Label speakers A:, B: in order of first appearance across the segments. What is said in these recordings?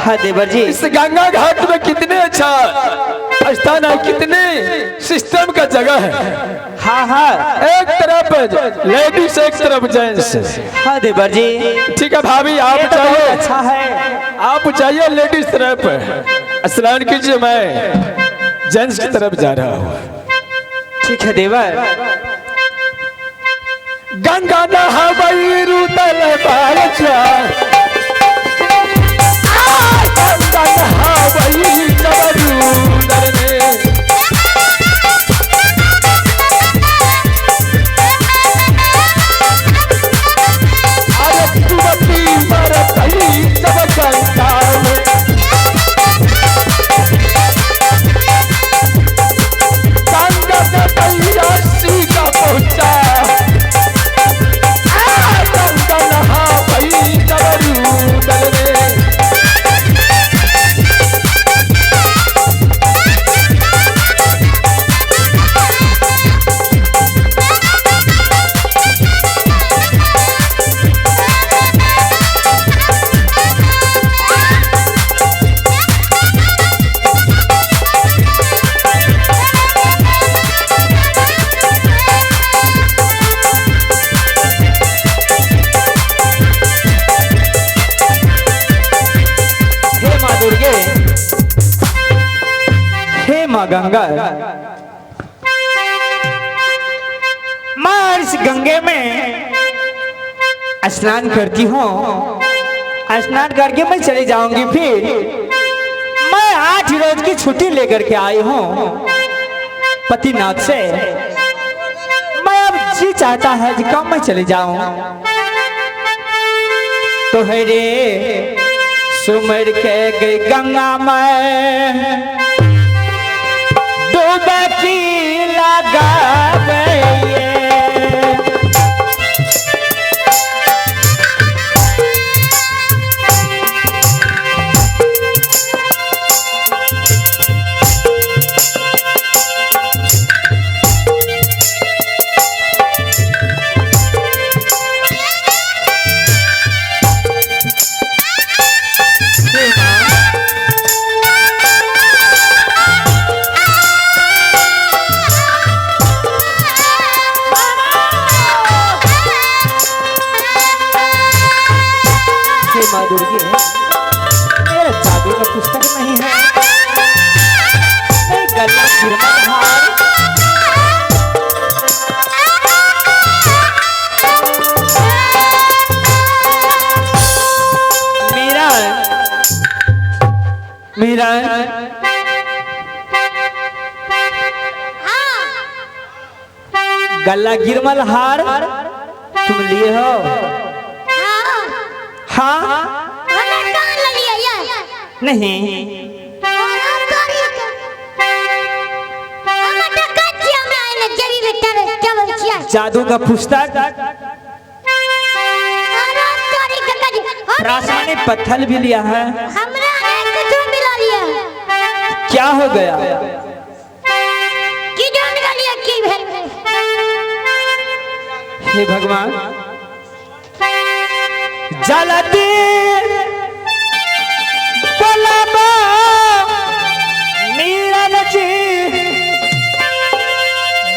A: हाँ देवर जी,
B: इस गंगा घाट में कितने अच्छा स्थान है, कितने सिस्टम का जगह है।
A: हाँ हाँ
B: एक तरफ लेडीज, एक तरफ जेंट्स।
A: हाँ देवर जी,
B: ठीक है भाभी, आप
A: ये तो बहुत
B: जाइए,
A: अच्छा है।
B: आप जाइए लेडीज तरफ स्नान कीजिए, मैं जेंट्स की तरफ जा रहा हूँ।
A: ठीक है देवर।
B: गंगा नहावई रुदल बालचा, गंगा नहावई जबरूदल ने, अरे युवती मरतई जब गंगा में, गंगा का तैया सीधा पहुंचा, गंगा नहावई जबरूदल ने।
A: हे माँ दुर्गे, हे माँ गंगा, मैं इस गंगे में स्नान करती हूँ। स्नान करके मैं चली जाऊंगी। फिर मैं 8 रोज की छुट्टी लेकर के आई हूँ पतिनाथ से। मैं अब जी चाहता है कि कब मैं चली जाऊं। तो है रे सुमर के गई गंगा में डुबकी लगावे। माँ दुर्गे, मेरा जादू का पुस्तक नहीं है, नहीं गला गिरमन हार। मेरा मेरा गला गिरमल हार तुम लिए हो? हाँ नहीं, जादू का पुस्तक, रासायनिक पत्थर भी लिया है। क्या हो गया? हे भगवान, जलती बोलाबो मीरन जी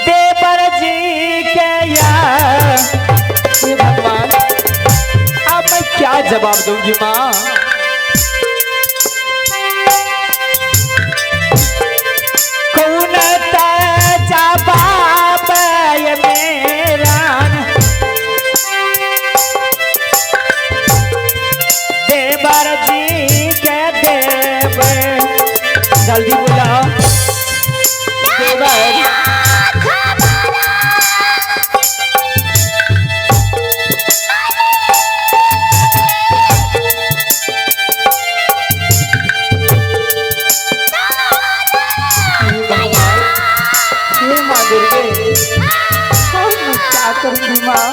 A: देवर जी के यार। हे भगवान, अब मैं क्या जवाब दूंगी माँ? कौन जवाब ये मेरा देवर जी के देव। जल्दी बोला देवर। हे माँ दुर्गे, मैं क्या करूँगी माँ?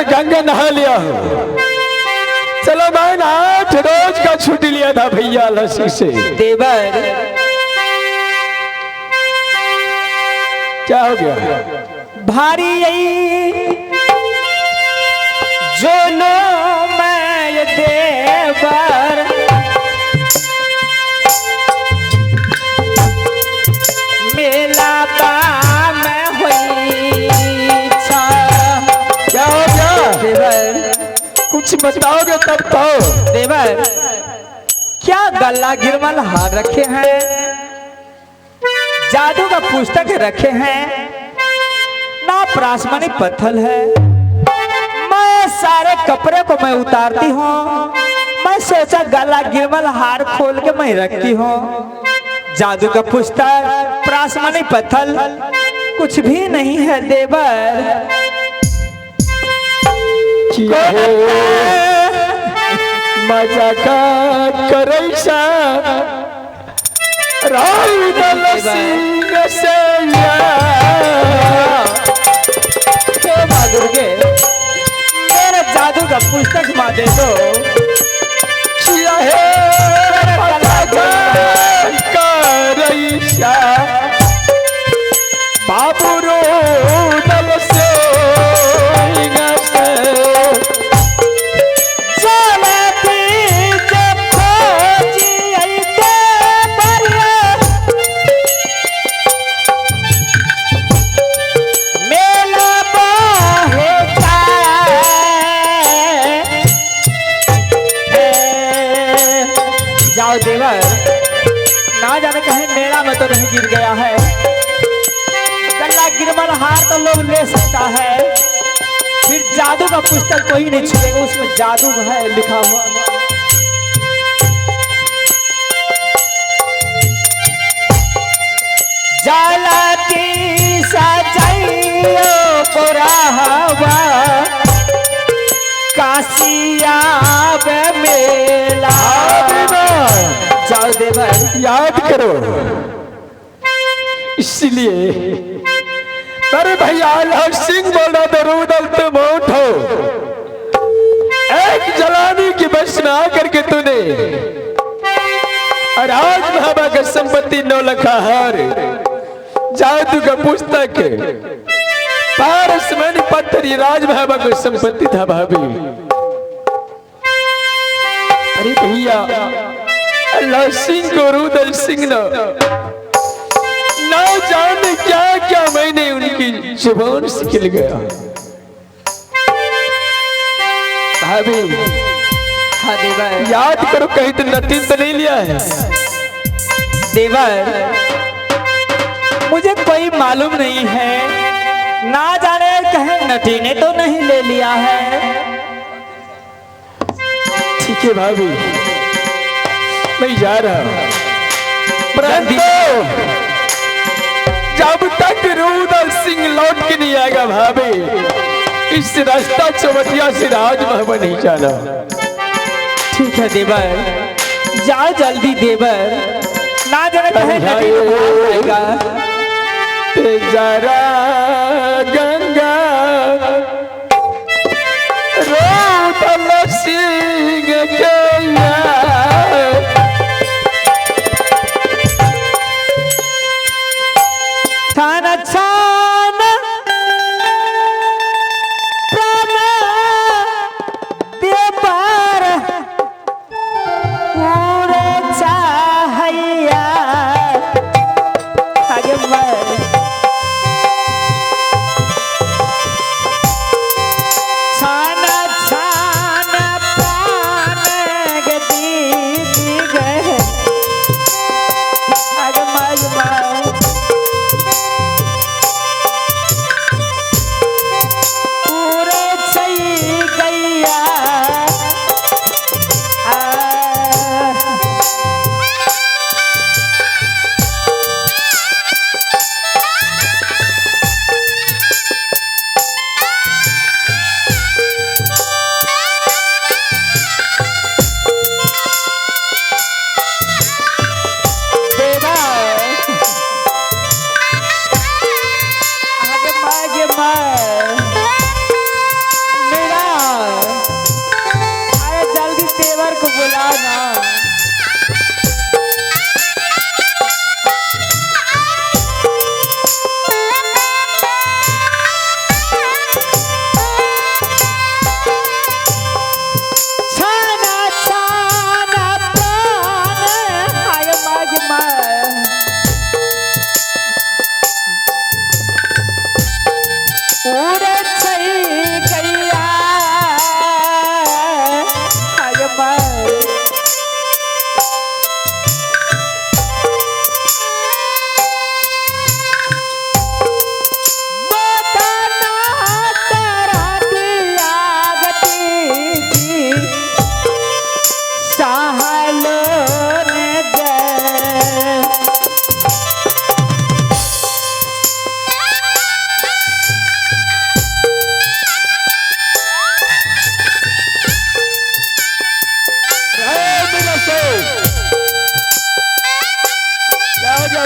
B: गंगा नहा लिया हूँ। चलो मैं 8 रोज का छुट्टी लिया था भैया लस्सी से।
A: देवर
B: क्या हो गया?
A: भारी यही जो नो मैं देवर मेला बा मैं हुई छा।
B: क्या हो गया?
A: देवर
B: कुछ बताओगे तब तो।
A: देवर क्या गला गिरमल हार रखे हैं, जादू का पुस्तक रखे हैं, ना प्रासमणि पत्थर है। मैं सारे कपड़े को मैं उतारती हूँ, मैं सोचा गला गिरमल हार खोल के मैं रखती हूँ। जादू का पुस्तक प्रासमणि पत्थर कुछ भी नहीं है देवर।
B: किया हो मजा का करैसा राउदल सिंह से
A: हे माँ दुर्गे मेरा जादू का पुस्तक माँ दे दो।
B: किया है मजा का करैसा बाबू रोदल सिंह से
A: जाओ देवर, ना जाने कहीं मेला में तो नहीं गिर गया है। गला गिरमल हार तो लोग ले सकता है, फिर जादू का पुस्तक कोई नहीं छुएगा, उसमें जादू है लिखा हुआ। जालती सजाइयो पुरावा काशिया मेला। जाओ देवर
B: याद करो, इसलिए अरे भैया लाल सिंह बोला तो रूदल तुम उठो। एक जलानी की बस में आकर के तूने और आज बाबा का संपत्ति 9 लाख हार जादू का पुस्तक पारस में पत्थर राज बाबा को संपत्ति था भाभी। अरे भैया अल्लाह सिंह को रूदल सिंह ना जाने क्या क्या मैंने उनकी जुबान से खिल गया भाभी।
A: हाँ देवर
B: याद करो कहीं तो नतीन तो नहीं लिया है।
A: देवर मुझे कोई मालूम नहीं है, ना जाने कहीं नटी ने तो नहीं ले लिया है।
B: ठीक है भाभी मैं जा रहा हूँ, परंतु जब तक रूदल सिंह लौट के नहीं आएगा भाभी इस रास्ता चौबटिया से राजमहल नहीं जाना।
A: ठीक है देवर, जाओ जल्दी देवर, ना जाने कहीं नटी ने भाग जाएगा।
B: जरा गंगा रूदल सिंह के
A: छान छान प्राण देवर पूरे चाहैया आगे मैं छान छान प्राण के दीदी गए आगे मैं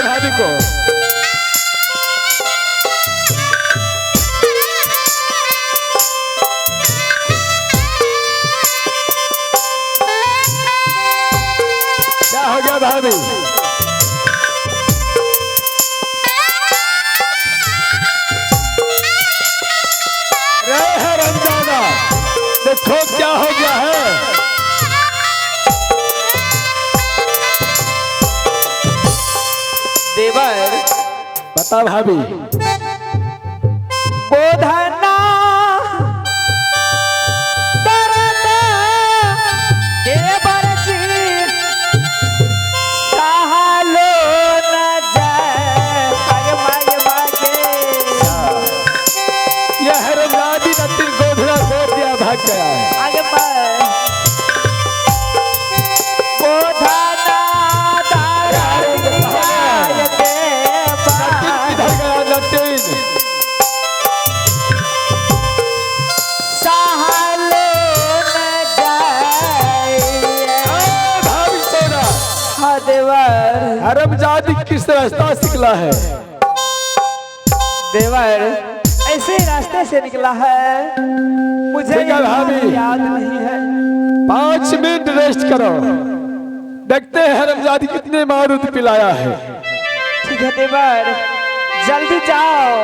B: बुलाए भाभी को। क्या हो गया भाभी? देखो क्या हो गया है।
A: देवर
B: बता भाभी।
A: बोधना तरना देवर जी सहालो न जाए आगे मागे मागे
B: यह रंगादी नतिर गोधरा गोद दिया भाग गया है।
A: आगे मागे बोधना
B: हरमजादी किस रास्ता से निकला है?
A: देवर ऐसे रास्ते से निकला है, मुझे
B: भाभी
A: याद नहीं है।
B: 5 मिनट रेस्ट करो, देखते हैं हरमजादी कितने मारूद पिलाया है।
A: ठीक है देवर, जल्दी जाओ।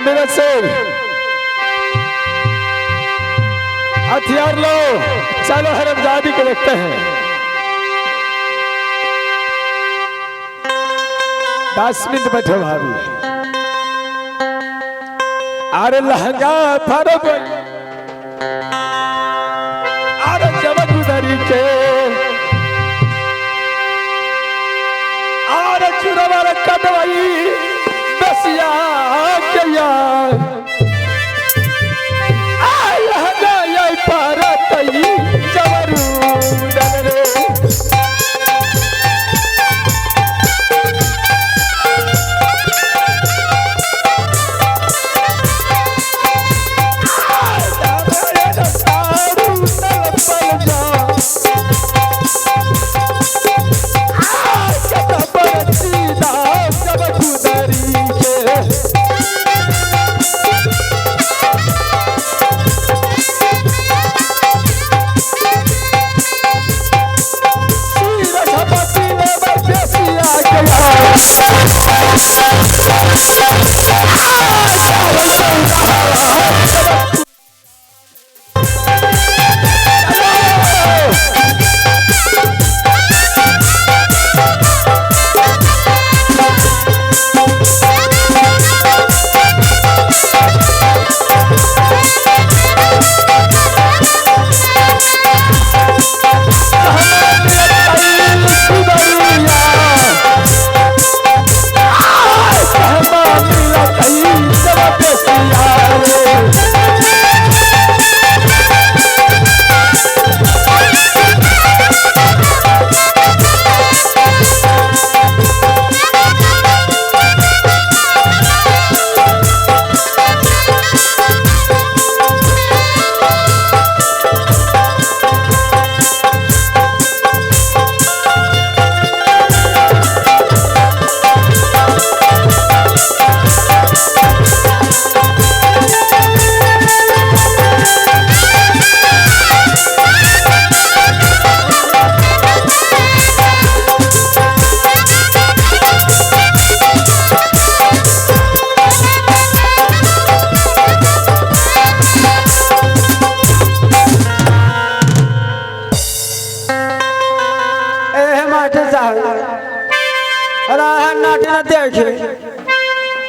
B: मेरा सिर हथियार लो, चलो हरमजादी को देखते हैं। 10 मिनट बैठो भाभी। अरे लहंगा फरब अरे चमक उधरी के अरे चुरवर कटवई बसिया के यार आ लहंगा यही पारतई जवरू डरे।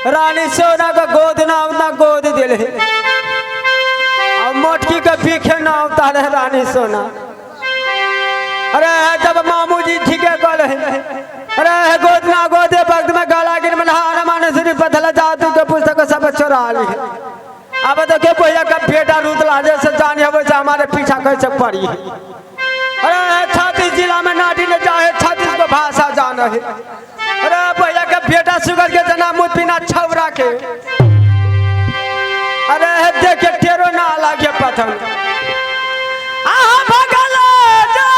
A: रानी सोना का गोद ना गोद दिले, मोटकी का पीछे ना उतारे रानी सोना। अरे जब मामू जी ठीक है कल अरे गोद ना गोदे भक्त में गाला गिर में नहा माने श्री पथला जादू के पुस्तक सब चुरा ली। अब तो के भैया का बेटा रुदला जैसे जाने वैसे हमारे पीछा कैसे पड़ी। अरे 36 जिला में नाटी ने चाहे 36 को भाषा जाना है। अरे भैया का बेटा सुगर के जना मुँह पीना छौरा के। अरे देखे तेरो ना लागे पतंग आहा भगला जा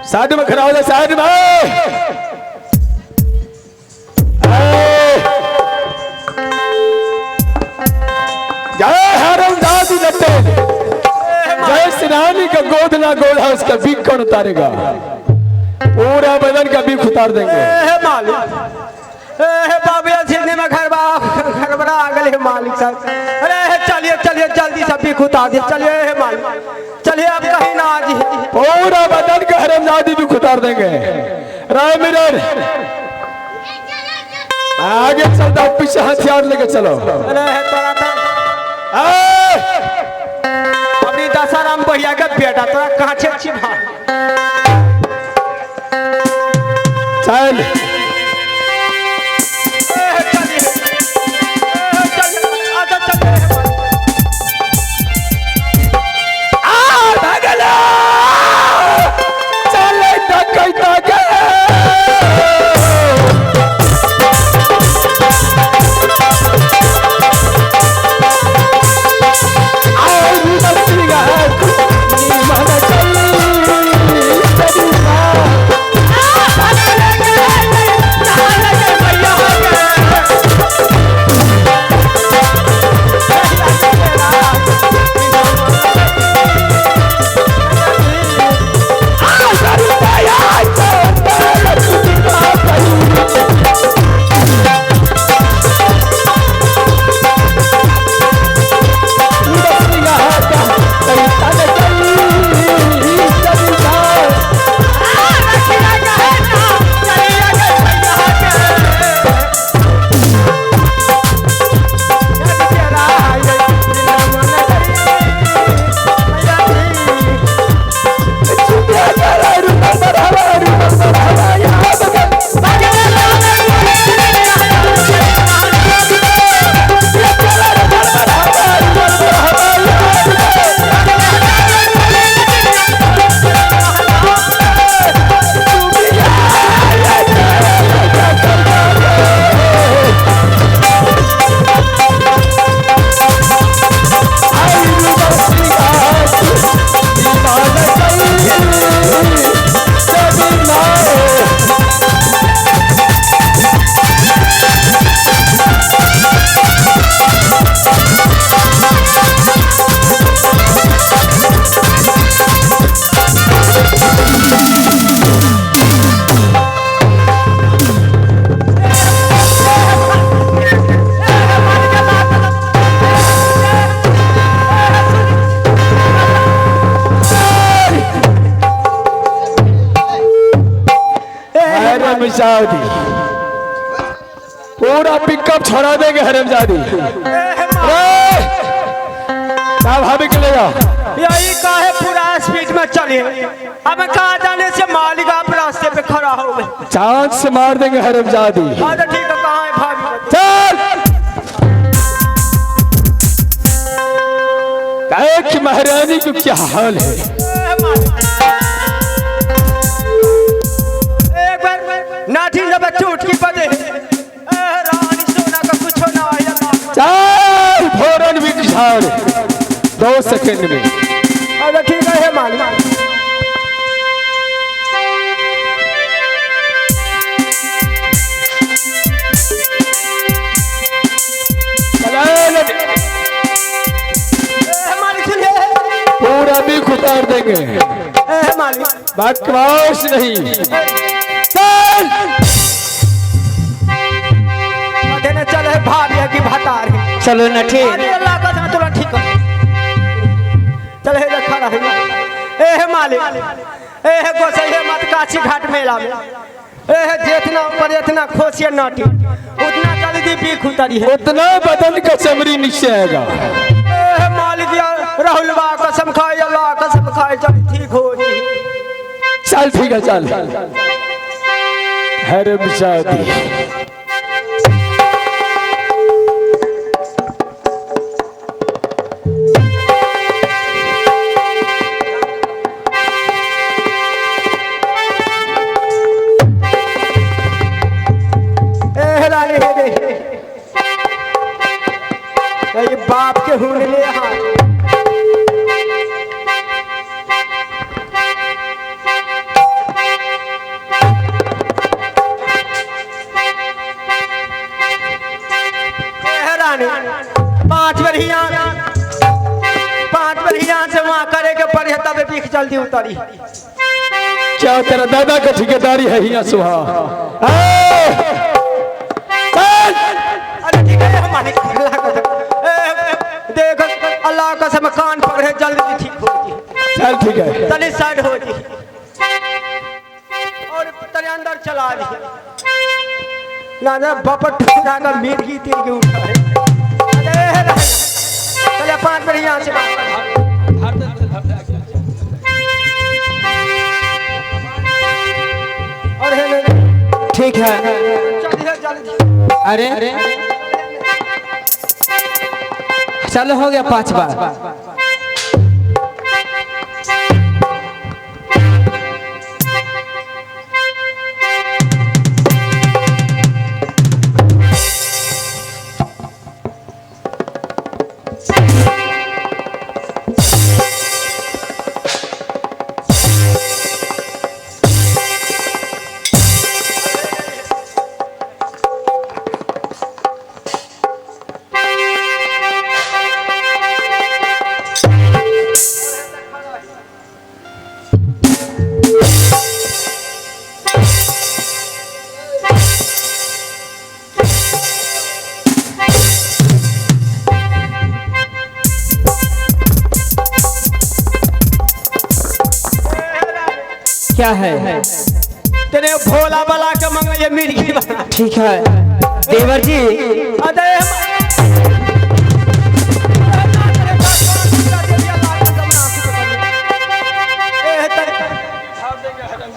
B: साइड में खड़ा हो जा, साइड में जय हरमजादी लट्टे, जय सिरानी का गोद ना गोद है उसका बीक कौन उतारेगा? पूरा बदन का बीक उतार देंगे।
A: बाबू सिनेमा घर बड़ा आ गए मालिक साहब। अरे चलिए चलिए जल्दी सब बीक उतार दिए। चलिए मालिक, चलिए अब कहीं ना आज
B: पूरा बदन का हरमजादी बीक उतार देंगे। राय मिरर आगे चलता, पीछे हथियार लेके चलो।
A: अपनी दशाराम भैया का बेटा तोरा कहाँ छे छी भाई?
B: चल पूरा पिकअप छोड़ा देंगे हरमजादी। क्या भाभी चलेगा?
A: यही काहे पूरा स्पीड में चले। अब कहा जाने से मालिक आप रास्ते पे खड़ा हो गए।
B: चांद से मार देंगे हरमजादी।
A: अच्छा ठीक है, कहाँ है भाभी?
B: चल कहे कि महारानी को क्या हाल है?
A: एक बार नाठी जब चोट की बजे रानी सोना का कुछ ना आया।
B: चल फौरन भी झाड़ 2 सेकंड में।
A: अच्छा ठीक है मालिक।
B: पूरा भी उतार देंगे। बकवास नहीं। चल
A: चल भाभी की भतार
C: चलो न ठीक
A: तुला ठीक है। चल हे खड़ा है। ए मालिक ए गोसैया मत काची घाट मेला में ए जितना ऊपर इतना खोसिए नाटी उतना जल्दी बीख उतरी है।
B: उतना बदन का चमड़ी नीचे आएगा।
A: ए मालिक राहुल बा कसम खाए, अल्लाह कसम खाए, चल ठीक हो जी।
B: चल ठीक है चल। हरमजादी
A: बाप के हुन ले हाथ बढ़िया से वहाँ करे के पड़े तब बीख जल्दी उतरी।
B: क्या तेरा दादा का ठेकेदारी है हिया सुहा?
A: अरे ठीक है हमारे देख अल्लाह का सब कान पकड़े जल्दी ठीक हो जी।
B: चल ठीक है
A: तनी साइड हो जी और तनी अंदर चला जी ना ना बपट ठुरा का मीट की तीर के उठा है। अरे चले 5 मिनट यहाँ से और ठीक है चलिए जल्दी।
C: अरे चलो हो गया 5 बार।
A: क्या है तेरे भोला बला के मंगल मिर्गी बना।
C: ठीक है देवर जी।
A: अरे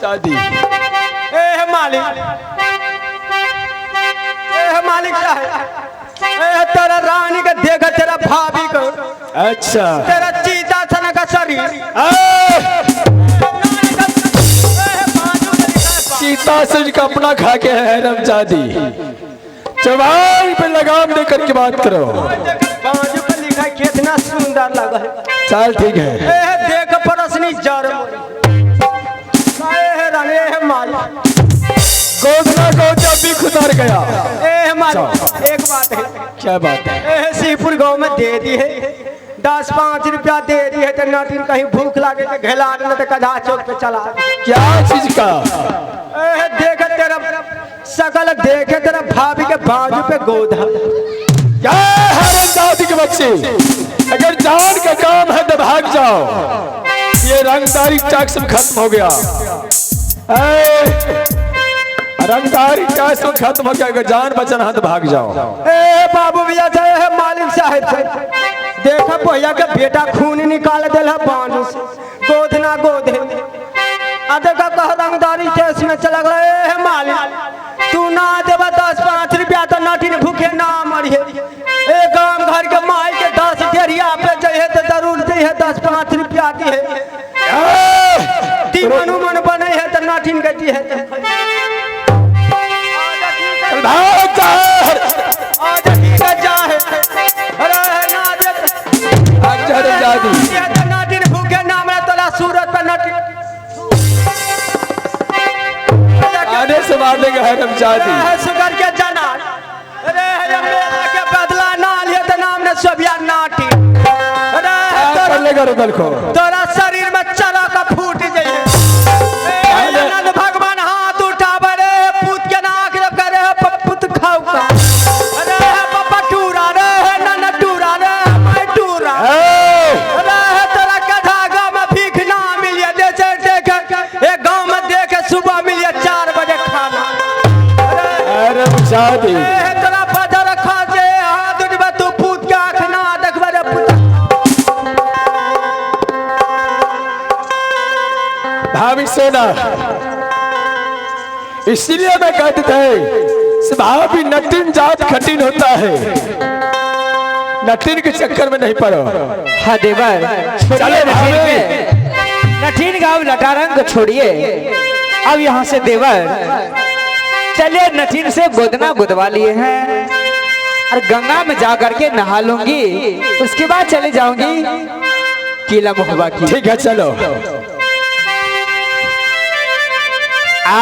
B: दादी
A: मालिक तेरा रानी का देखा तेरा भाभी को।
B: अच्छा
A: तेरा चीता था का शरीर
B: सीता सज का अपना खा के है रमजादी। जवान पे लगाम देकर के बात करो।
A: बाजू पर लिखा कितना सुंदर लगा है।
B: चल ठीक है
A: देख परसनी जर
B: गोदना गोदा भी खुदार गया।
A: एक बात है।
B: क्या बात है?
A: सीपुर गांव में दे दी है 10-5 रुपया दे दी है तो न दिन कहीं भूख लागे तो घेला न तो कदा चौक पे चला।
B: क्या चीज का?
A: देखे तेरा सकल देखे तेरा भाभी के बाजू पे गोदा।
B: क्या है दादी के बच्चे? अगर जान का काम है तो भाग जाओ। ये रंगदारी टैक्स खत्म हो गया। रंगदारी टैक्स खत्म हो गया। अगर जान बचना है तो भाग जाओ।
A: बाबू भैया जय है मालिक साहब से देखा भैया का बेटा खून निकाल दिल बांधू से गोद ना गोद देखा कह रंगदारी केस में चला गया। मालिक तू ना देवा 10-5 रुपया तो नाटिन भूखे ना मरिए। एक गांव घर के माई के 10 डेरिया पे जाए तो जरूर दे 10-5 रुपया दी है। मनु मन बने है तो नाटिन गति है। नाटिन भूखे नाम तोला सूरत पे नाटिन
B: आने से मार देगा है रमजादी।
A: सुगर के जना अरे के बदला ना लिए तो नाम ने सोबिया नाटी। अरे तोरा शरीर में चरा का फूट जाइए। भगवान हाथ उठावे रे पूत के नाक जब करे पुत खाऊ का। अरे पप्पा टूरा रे नन टूरा रे मैं टूरा। अरे तोरा कथा गांव में भीख ना मिलिए जैसे देखे एक गांव में देखे सुबह मिलिए 4 बजे खाना।
B: अरे रमजादी
A: तोरा पता रखा जे हाथ उठबे तू पूत के आँख ना देखबे रे पुत।
B: भाभी सोना इसलिए मैं कहते थे भाभी नटिन जात खटिन होता है। नटिन के चक्कर में नहीं पड़ो।
C: हाँ देवर
B: चले भाभी।
C: नठीन गाँव लटारंग को छोड़िए। अब यहाँ से देवर चलिए नठीन से गोदना गुदवा लिए हैं और गंगा में जा करके नहा लूंगी। उसके बाद चले जाऊंगी किला मुहबा की।
B: ठीक है चलो।
C: आ